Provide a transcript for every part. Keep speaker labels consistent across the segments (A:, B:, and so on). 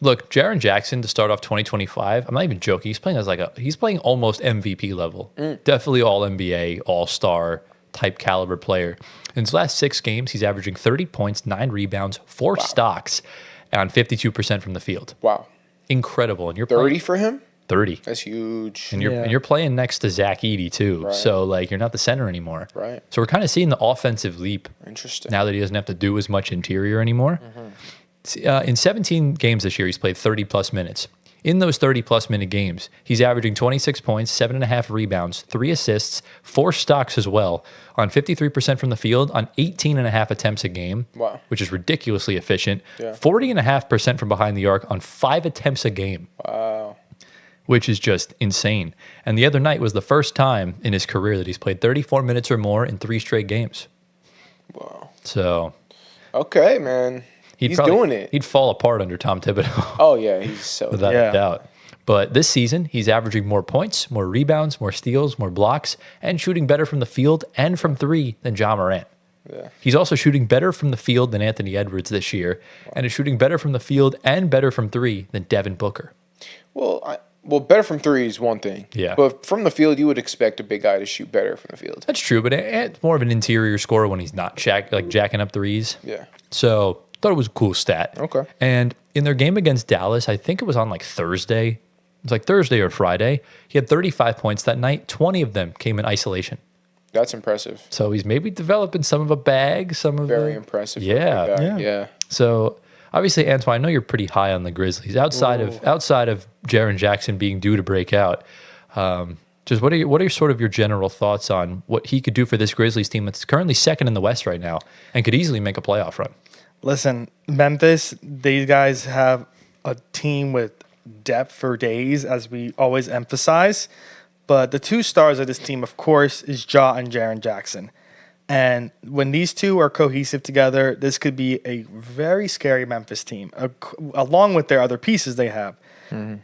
A: Look, Jaren Jackson to start off 2025. I'm not even joking. He's playing almost MVP level. Definitely all NBA, all star type caliber player. In his last 6 games, he's averaging 30 points, 9 rebounds, 4 stocks, on 52% from the field.
B: Wow.
A: Incredible. And you're
B: 30
A: playing
B: for him?
A: 30.
B: That's huge.
A: And you're playing next to Zach Edey too.
B: Right.
A: So like you're not the center anymore.
B: Right.
A: So we're kind of seeing the offensive leap.
B: Interesting.
A: Now that he doesn't have to do as much interior anymore. In 17 games this year, he's played 30-plus minutes. In those 30-plus minute games, he's averaging 26 points, 7.5 rebounds, 3 assists, 4 stocks as well, on 53% from the field, on 18.5 attempts a game,
B: Wow.
A: which is ridiculously efficient,
B: Yeah.
A: 40.5% from behind the arc on 5 attempts a game,
B: Wow.
A: which is just insane. And the other night was the first time in his career that he's played 34 minutes or more in 3 straight games.
B: Wow.
A: So
B: Okay, man. He's doing it.
A: He'd fall apart under Tom Thibodeau.
B: Oh, yeah. He's so
A: Without a doubt. But this season, he's averaging more points, more rebounds, more steals, more blocks, and shooting better from the field and from 3 than Ja Morant.
B: Yeah.
A: He's also shooting better from the field than Anthony Edwards this year, and is shooting better from the field and better from 3 than Devin Booker.
B: Well, better from 3 is one thing.
A: Yeah.
B: But from the field, you would expect a big guy to shoot better from the field.
A: That's true, but Ant's more of an interior scorer when he's not jacking up threes.
B: Yeah.
A: So thought it was a cool stat.
B: Okay.
A: And in their game against Dallas, I think it was on like Thursday. It was like Thursday or Friday. He had 35 points that night. 20 of them came in isolation.
B: That's impressive.
A: So he's maybe developing some of a bag,
B: Very impressive. For a
A: Yeah.
B: big guy. Yeah.
A: So obviously, Antoine, I know you're pretty high on the Grizzlies. Outside of Jaren Jackson being due to break out, just what are sort of your general thoughts on what he could do for this Grizzlies team that's currently second in the West right now and could easily make a playoff run?
C: Listen, Memphis, these guys have a team with depth for days, as we always emphasize. But the 2 stars of this team, of course, is Ja and Jaren Jackson. And when these 2 are cohesive together, this could be a very scary Memphis team, along with their other pieces they have.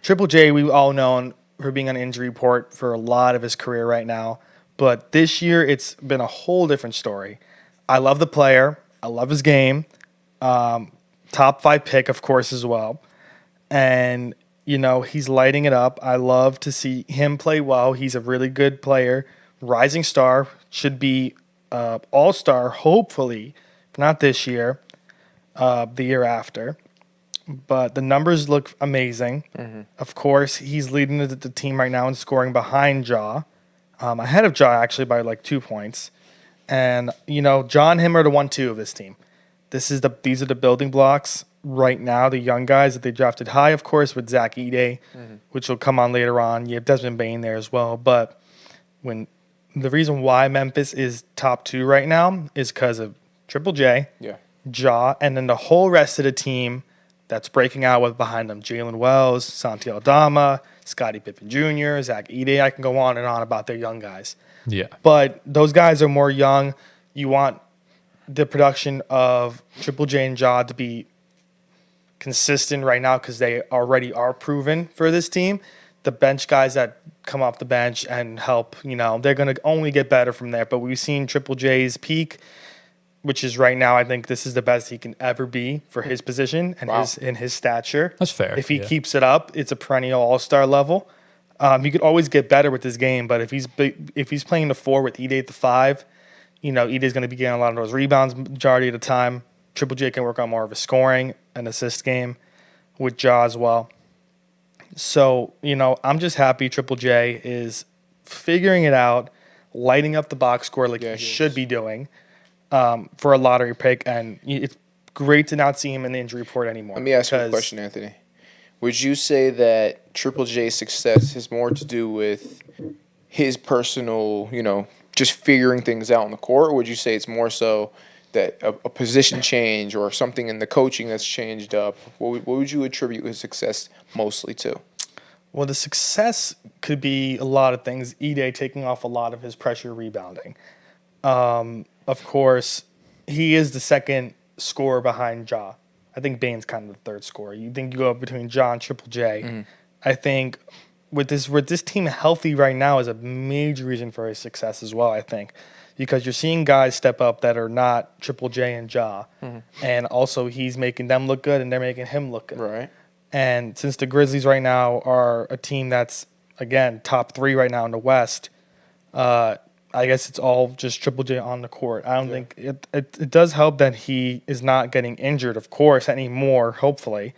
C: Triple J, we've all known for being on injury report for a lot of his career right now. But this year, it's been a whole different story. I love the player. I love his game. Top 5 pick, of course, as well. And, he's lighting it up. I love to see him play well. He's a really good player. Rising star, should be all-star, hopefully, if not this year, the year after. But the numbers look amazing. Of course, he's leading the team right now in scoring behind Ja. Ahead of Ja, actually, by like 2 points. And, Ja and him are the 1-2 of this team. These are the building blocks right now, the young guys that they drafted high, of course, with Zach Edey, which will come on later on. You have Desmond Bane there as well. But the reason why Memphis is top 2 right now is because of Triple J, Ja, and then the whole rest of the team that's breaking out with behind them. Jalen Wells, Santi Aldama, Scottie Pippen Jr., Zach Edey. I can go on and on about their young guys.
A: Yeah.
C: But those guys are more young. You want the production of Triple J and Ja to be consistent right now because they already are proven for this team. The bench guys that come off the bench and help, they're going to only get better from there. But we've seen Triple J's peak, which is right now, I think this is the best he can ever be for his position and his stature.
A: That's fair.
C: If he keeps it up, it's a perennial all-star level. He could always get better with his game, but if he's playing the 4 with Edey at the 5, Edey's going to be getting a lot of those rebounds majority of the time. Triple J can work on more of a scoring and assist game with Ja as well. So, I'm just happy Triple J is figuring it out, lighting up the box score like he should be doing for a lottery pick. And it's great to not see him in the injury report anymore.
B: Let me ask you a question, Anthony. Would you say that Triple J's success has more to do with his personal, just figuring things out on the court, or would you say it's more so that a position change or something in the coaching that's changed up? What would you attribute his success mostly to?
C: Well, the success could be a lot of things. Edey taking off a lot of his pressure rebounding. Of course, he is the second scorer behind Ja. I think Bane's kind of the third scorer. You think you go up between Ja and Triple J. I think with this team healthy right now is a major reason for his success as well, I think. Because you're seeing guys step up that are not Triple J and Ja. And also he's making them look good and they're making him look good.
B: Right.
C: And since the Grizzlies right now are a team that's, again, top 3 right now in the West, I guess it's all just Triple J on the court. I don't think it does help that he is not getting injured, of course, anymore, hopefully.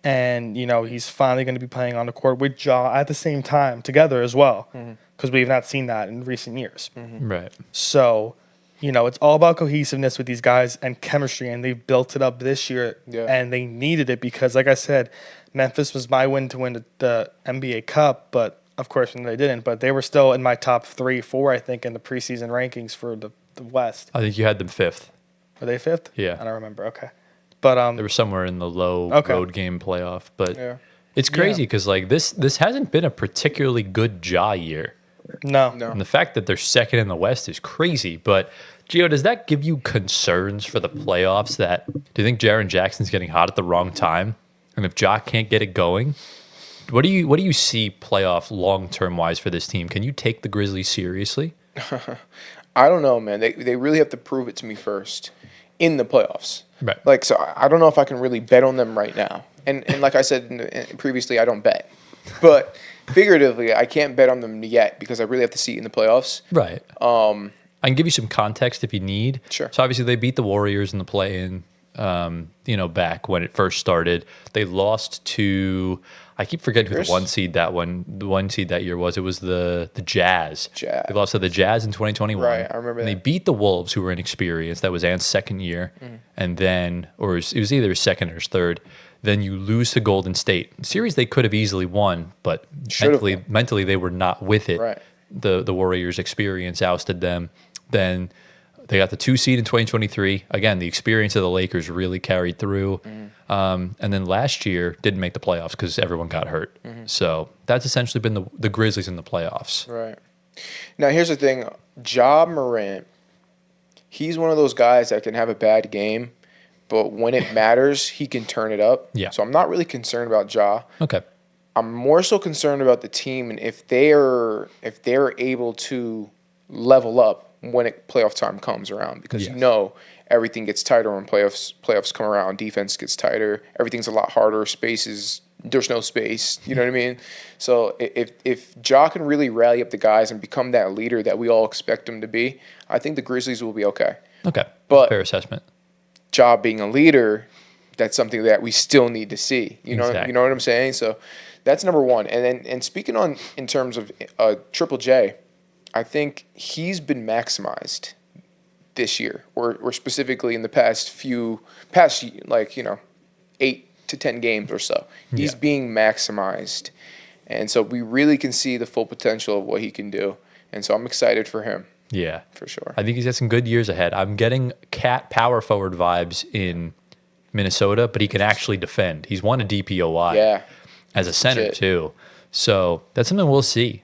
C: And, he's finally going to be playing on the court with Ja at the same time together as well, because we've not seen that in recent years.
A: Right.
C: So, it's all about cohesiveness with these guys and chemistry, and they've built it up this year, and they needed it because, like I said, Memphis was my win to win the NBA Cup, but of course they didn't. But they were still in my top 3, 4, I think, in the preseason rankings for the West.
A: I think you had them 5th.
C: Were they 5th?
A: Yeah.
C: I don't remember. Okay. But
A: they were somewhere in the low road game playoff. But it's crazy because this hasn't been a particularly good Ja year.
C: No.
A: And the fact that they're second in the West is crazy. But, Gio, does that give you concerns for the playoffs? Do you think Jaren Jackson's getting hot at the wrong time? And if Ja can't get it going, what do you see playoff long-term wise for this team? Can you take the Grizzlies seriously?
B: I don't know, man. They really have to prove it to me first in the playoffs.
A: Right.
B: So I don't know if I can really bet on them right now. And like I said previously, I don't bet. But figuratively, I can't bet on them yet because I really have to see it in the playoffs.
A: Right. I can give you some context if you need.
B: Sure.
A: So obviously they beat the Warriors in the play-in, back when it first started. They lost to, I keep forgetting who the one seed that year was. It was the Jazz. They lost to the Jazz in 2021.
B: Right, I remember that.
A: They beat the Wolves, who were inexperienced. That was Ant's second year. And then, or it was either his second or his third. Then you lose to Golden State. Series they could have easily won, but mentally they were not with it.
B: Right.
A: The Warriors' experience ousted them. Then they got the 2 seed in 2023. Again, the experience of the Lakers really carried through. And then last year didn't make the playoffs because everyone got hurt. So that's essentially been the Grizzlies in the playoffs.
B: Right. Now, here's the thing. Ja Morant, he's one of those guys that can have a bad game, but when it matters, he can turn it up.
A: Yeah.
B: So I'm not really concerned about Ja.
A: Okay.
B: I'm more so concerned about the team and if they're able to level up when playoff time comes around, because everything gets tighter when playoffs come around. Defense gets tighter. Everything's a lot harder. There's no space. You know what I mean? So if Ja can really rally up the guys and become that leader that we all expect him to be, I think the Grizzlies will be okay.
A: Okay.
B: But
A: fair assessment.
B: Ja being a leader, that's something that we still need to see. You know what I'm saying? So that's number one. And speaking in terms of Triple J, I think he's been maximized this year, or specifically in the past 8 to 10 games or so. He's being maximized. And so we really can see the full potential of what he can do. And so I'm excited for him.
A: Yeah.
B: For sure.
A: I think he's got some good years ahead. I'm getting Cat power forward vibes in Minnesota, but he can actually defend. He's won a DPOY as a center too. So that's something we'll see.